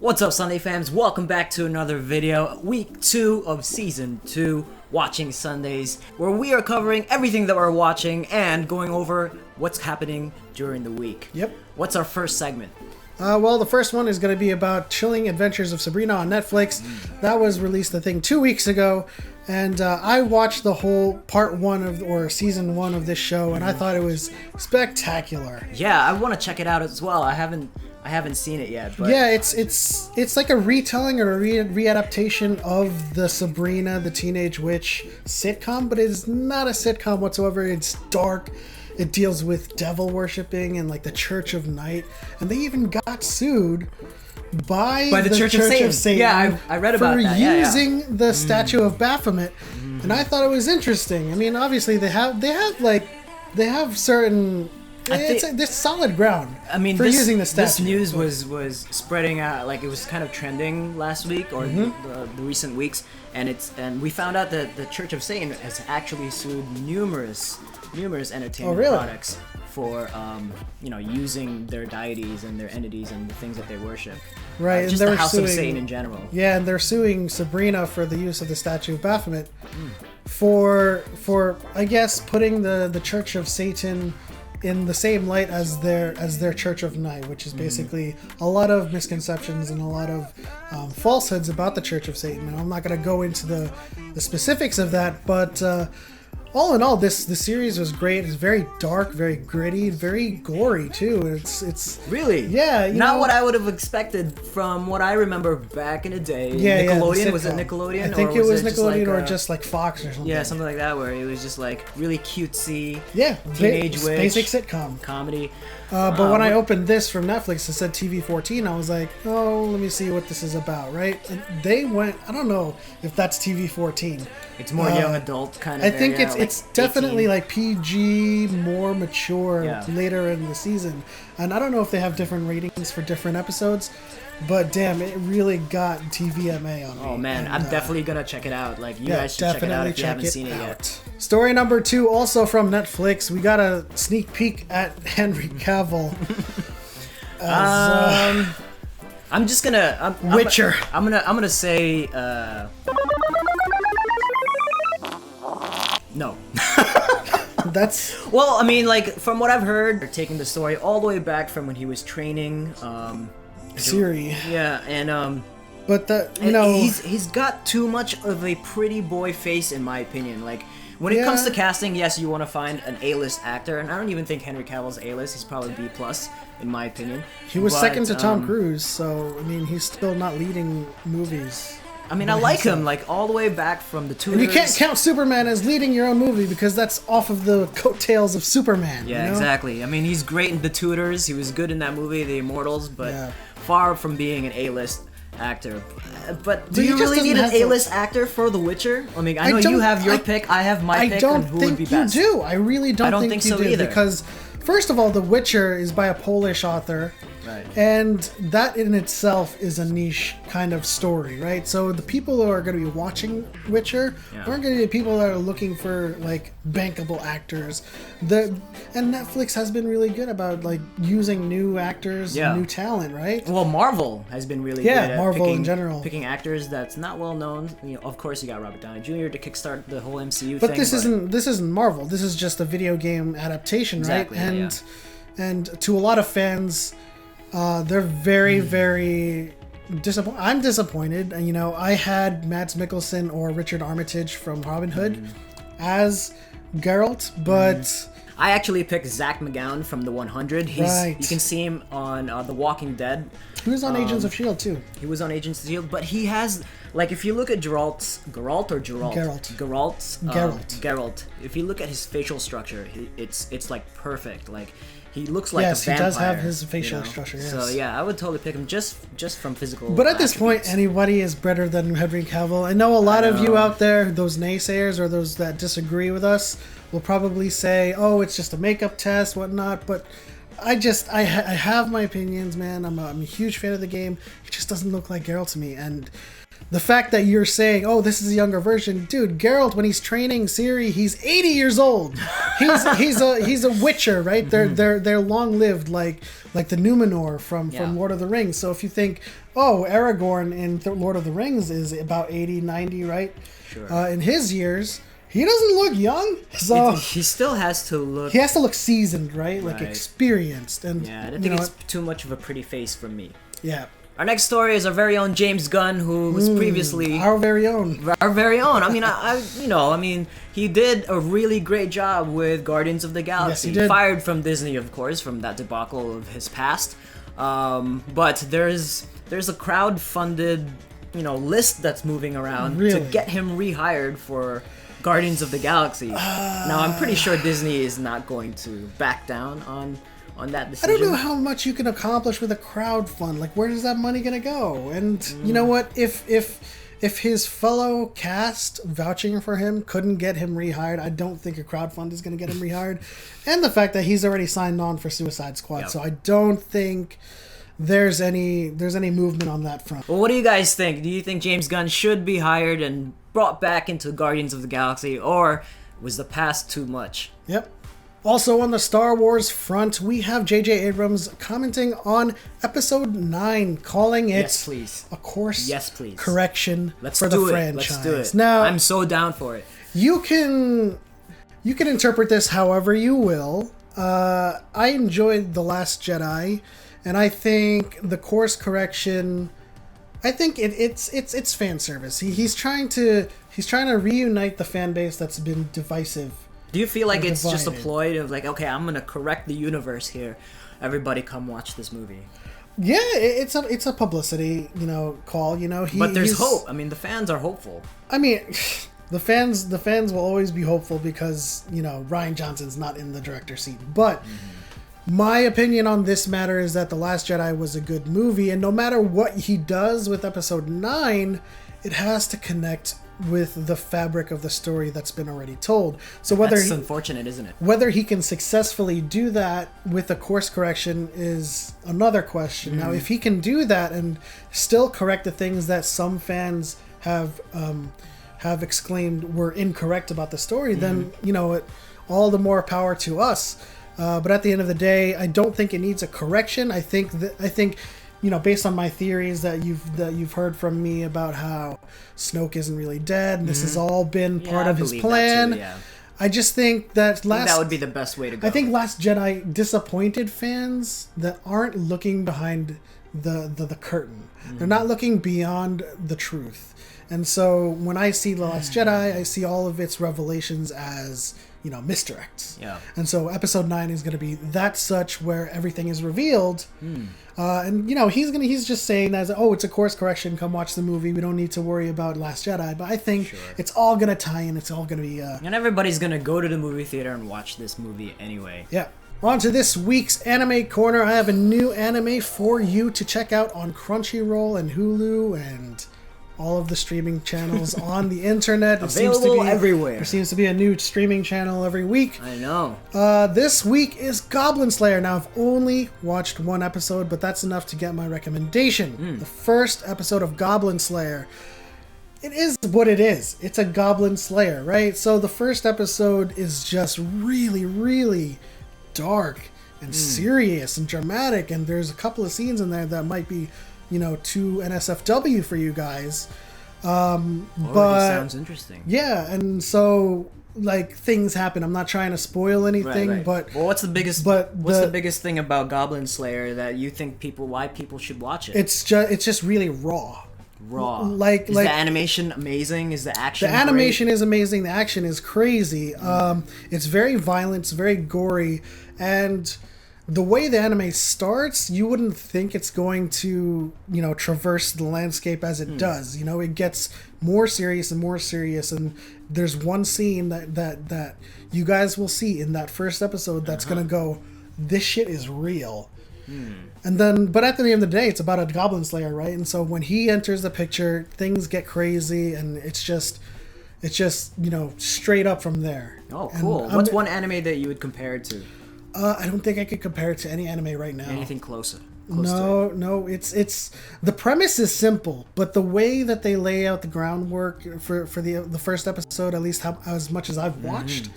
What's up, Sunday fams? Welcome back to another video, week 2 of season 2, Watching Sundays, where we are covering everything that we're watching and going over what's happening during the week. Yep. What's our first segment? Well, the first one is going to be about Chilling Adventures of Sabrina on Netflix. That was released, I think, 2 weeks ago. And I watched the whole season 1 of this show, and I thought it was spectacular. Yeah, I want to check it out as well. I haven't seen it yet. But... yeah, it's like a retelling or a readaptation of the Sabrina the Teenage Witch sitcom, but it is not a sitcom whatsoever. It's dark. It deals with devil worshipping and like the Church of Night, and they even got sued by the Church of Satan. Yeah, I read about that. For using the statue of Baphomet, and I thought it was interesting. I mean, obviously they have certain. It's solid ground. I mean, using the statue. This news was spreading out, like it was kind of trending last week or the recent weeks, and we found out that the Church of Satan has actually sued numerous entertainment products for using their deities and their entities and the things that they worship. Right, just and the House of Satan in general. Yeah, and they're suing Sabrina for the use of the statue of Baphomet for I guess putting the Church of Satan in the same light as their Church of Night, which is basically a lot of misconceptions and a lot of falsehoods about the Church of Satan. And I'm not going to go into the specifics of that, but all in all, the series was great. It's very dark, very gritty, very gory too. It's really, yeah, not what I would have expected from what I remember back in the day. Yeah, Nickelodeon, was it Nickelodeon? I think it was Nickelodeon or just like Fox or something. Yeah, something like that, where it was just like really cutesy. Yeah, teenage witch, basic sitcom comedy. But when I opened this from Netflix, it said TV-14. I was like, oh, let me see what this is about, right? And they went, I don't know if that's TV-14. It's more young adult kind of. I think area, it's definitely 18. Like PG, more mature later in the season. And I don't know if they have different ratings for different episodes, but damn, it really got TVMA on me. Oh man, I'm definitely gonna check it out. Like you guys should check it out if you haven't seen it yet. Story number 2, also from Netflix. We got a sneak peek at Henry Cavill. I'm just gonna Witcher. I'm gonna say no. That's well, I mean, like from what I've heard, they're taking the story all the way back from when he was training Siri. Yeah, and but he's got too much of a pretty boy face in my opinion. Like when it comes to casting, yes, you want to find an A-list actor, and I don't even think Henry Cavill's A-list. He's probably B+ in my opinion. He was second to Tom Cruise, so I mean, he's still not leading movies. I mean, I like him, like, all the way back from the Tudors. And you can't count Superman as leading your own movie because that's off of the coattails of Superman. Yeah, you know? Exactly. I mean, he's great in the Tudors. He was good in that movie, The Immortals, but far from being an A-list actor. But do you really need an A-list actor for The Witcher? I mean, I know you have your pick, I have my pick, and who would be best. I don't think you do. I really don't think you so do. Either. Because, first of all, The Witcher is by a Polish author. Right. And that in itself is a niche kind of story, right? So the people who are going to be watching Witcher aren't going to be people that are looking for like bankable actors. And Netflix has been really good about like using new actors, new talent, right? Well, Marvel has been really good at Marvel in general, picking actors that's not well known. You know, of course, you got Robert Downey Jr. to kickstart the whole MCU but thing. This isn't Marvel. This is just a video game adaptation, exactly, right? And to a lot of fans. They're very, very disappointed. I'm disappointed. You know, I had Mads Mikkelsen or Richard Armitage from Robin Hood as Geralt, but I actually picked Zach McGowan from the 100. You can see him on The Walking Dead. He was on Agents of S.H.I.E.L.D. too. He was on Agents of S.H.I.E.L.D., but he has, like, if you look at Geralt. If you look at his facial structure, it's like perfect. Like, he looks like a vampire. Yes, he does have his facial structure, yes. So, yeah, I would totally pick him just from physical But at this point, anybody is better than Henry Cavill. I know a lot of you out there, those naysayers or those that disagree with us, will probably say, oh, it's just a makeup test, whatnot, but I have my opinions, man. I'm a huge fan of the game. It just doesn't look like Geralt to me, and the fact that you're saying, "Oh, this is a younger version," dude. Geralt, when he's training Ciri, he's 80 years old. He's a Witcher, right? They're long lived, like the Numenor from Lord of the Rings. So if you think, oh, Aragorn in Lord of the Rings is about 80, 90, right? Sure. In his years, he doesn't look young. So he still has to look. He has to look seasoned, right? Like experienced. And I don't think it's too much of a pretty face for me. Yeah. Our next story is our very own James Gunn, who was previously our very own. I mean, he did a really great job with Guardians of the Galaxy. Yes, he did. Fired from Disney, of course, from that debacle of his past. But there's a crowd-funded, list that's moving around to get him rehired for Guardians of the Galaxy. Now, I'm pretty sure Disney is not going to back down on that decision. I don't know how much you can accomplish with a crowd fund. Like, where is that money gonna go? And you know what? If his fellow cast vouching for him couldn't get him rehired, I don't think a crowd fund is gonna get him rehired. And the fact that he's already signed on for Suicide Squad, so I don't think there's any movement on that front. Well, what do you guys think? Do you think James Gunn should be hired and brought back into Guardians of the Galaxy, or was the past too much? Yep. Also on the Star Wars front, we have J.J. Abrams commenting on Episode 9, calling it a course correction for the franchise. Let's do it. Now, I'm so down for it. You can interpret this however you will. I enjoyed The Last Jedi, and I think the course correction, I think it's fan service. He's trying to reunite the fan base that's been divisive. Do you feel like it's just a ploy of like, okay, I'm going to correct the universe here. Everybody come watch this movie. Yeah, it's a publicity, call, But there's hope. I mean, the fans are hopeful. I mean, the fans will always be hopeful because, Rian Johnson's not in the director's seat. But my opinion on this matter is that The Last Jedi was a good movie, and no matter what he does with Episode 9, it has to connect with the fabric of the story that's been already told. So that's unfortunate, isn't it? Whether he can successfully do that with a course correction is another question. Now, if he can do that and still correct the things that some fans have exclaimed were incorrect about the story, then all the more power to us. But at the end of the day, I don't think it needs a correction. I think based on my theories that you've heard from me about how Snoke isn't really dead, and this has all been part of his plan. I just think that that would be the best way to go. I think Last Jedi disappointed fans that aren't looking behind the curtain. They're not looking beyond the truth. And so when I see The Last Jedi, I see all of its revelations as misdirects. Yeah. And so Episode 9 is going to be that such where everything is revealed. And he's just saying that, it's a course correction. Come watch the movie. We don't need to worry about Last Jedi. But I think it's all going to tie in. It's all going to be. And everybody's going to go to the movie theater and watch this movie anyway. Yeah. On to this week's Anime Corner. I have a new anime for you to check out on Crunchyroll and Hulu and all of the streaming channels on the internet. Available everywhere. There seems to be a new streaming channel every week. I know. This week is Goblin Slayer. Now, I've only watched one episode, but that's enough to get my recommendation. The first episode of Goblin Slayer. It is what it is. It's a Goblin Slayer, right? So the first episode is just really, really dark and serious and dramatic, and there's a couple of scenes in there that might be to NSFW for you guys. But sounds interesting. Yeah, and so things happen. I'm not trying to spoil anything, right. But what's the biggest thing about Goblin Slayer that you think why people should watch it? It's just really raw. Is the animation amazing? Is the action The animation is amazing. The action is crazy. It's very violent, it's very gory, and the way the anime starts, you wouldn't think it's going to, traverse the landscape as it does. It gets more serious and more serious, and there's one scene that you guys will see in that first episode that's going to go, this shit is real. And then, but at the end of the day, it's about a Goblin Slayer, right? And so when he enters the picture, things get crazy, and it's just straight up from there. Oh, cool. What's one anime that you would compare it to? I don't think I could compare it to any anime right now. Anything closer? close to it. No. It's the premise is simple, but the way that they lay out the groundwork for the first episode, at least as much as I've watched,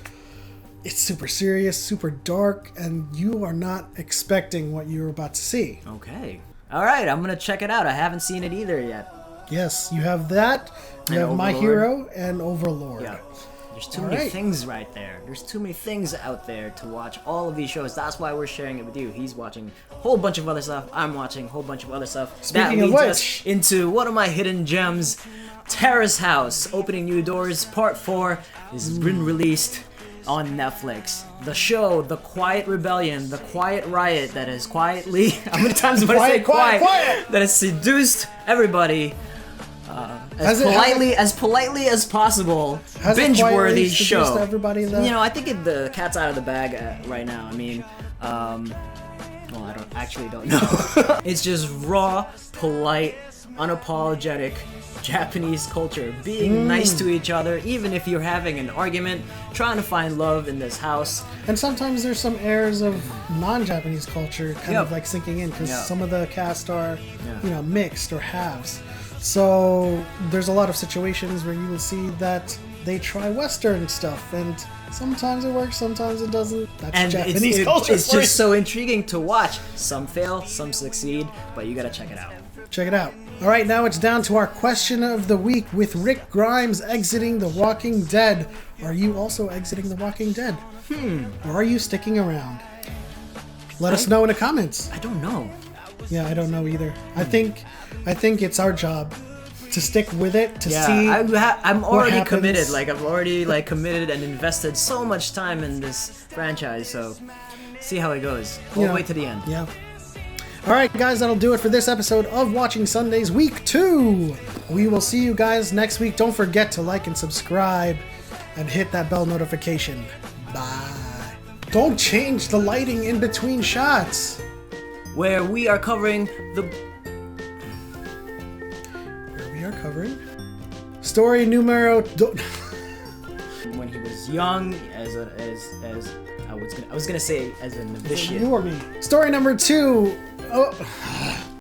it's super serious, super dark, and you are not expecting what you're about to see. Okay. All right, I'm gonna check it out. I haven't seen it either yet. Yes, you have that. You have My Hero and Overlord. Yeah. There's too many things right there. There's too many things out there to watch all of these shows. That's why we're sharing it with you. He's watching a whole bunch of other stuff. I'm watching a whole bunch of other stuff. Speaking of which, into one of my hidden gems, Terrace House, Opening New Doors, Part 4, has been released on Netflix. The show, The Quiet Rebellion, The Quiet Riot that has quietly, how many times am I say quiet? That has seduced everybody as politely as possible. Binge-worthy show. Everybody, you know, I think the cat's out of the bag right now. I mean, well, I don't know. It's just raw, polite, unapologetic Japanese culture, being nice to each other, even if you're having an argument, trying to find love in this house. And sometimes there's some airs of non-Japanese culture kind of like sinking in, because some of the cast are, you know, mixed or halves. So there's a lot of situations where you will see that they try Western stuff, and sometimes it works, sometimes it doesn't. That's Japanese culture. It's just so intriguing to watch. Some fail, some succeed, but you gotta check it out. Check it out. All right, now it's down to our question of the week with Rick Grimes exiting The Walking Dead. Are you also exiting The Walking Dead? Or are you sticking around? Let us know in the comments. I don't know. Yeah, I don't know either. I think it's our job to stick with it, to see. I'm already committed. Like, I've already committed and invested so much time in this franchise. So, see how it goes. We'll wait to the end. Yeah. All right, guys, that'll do it for this episode of Watching Sundays Week 2. We will see you guys next week. Don't forget to like and subscribe and hit that bell notification. Bye. Don't change the lighting in between shots. Where we are covering story numero when he was young as I was gonna say as a novitiate. Story number 2. Oh.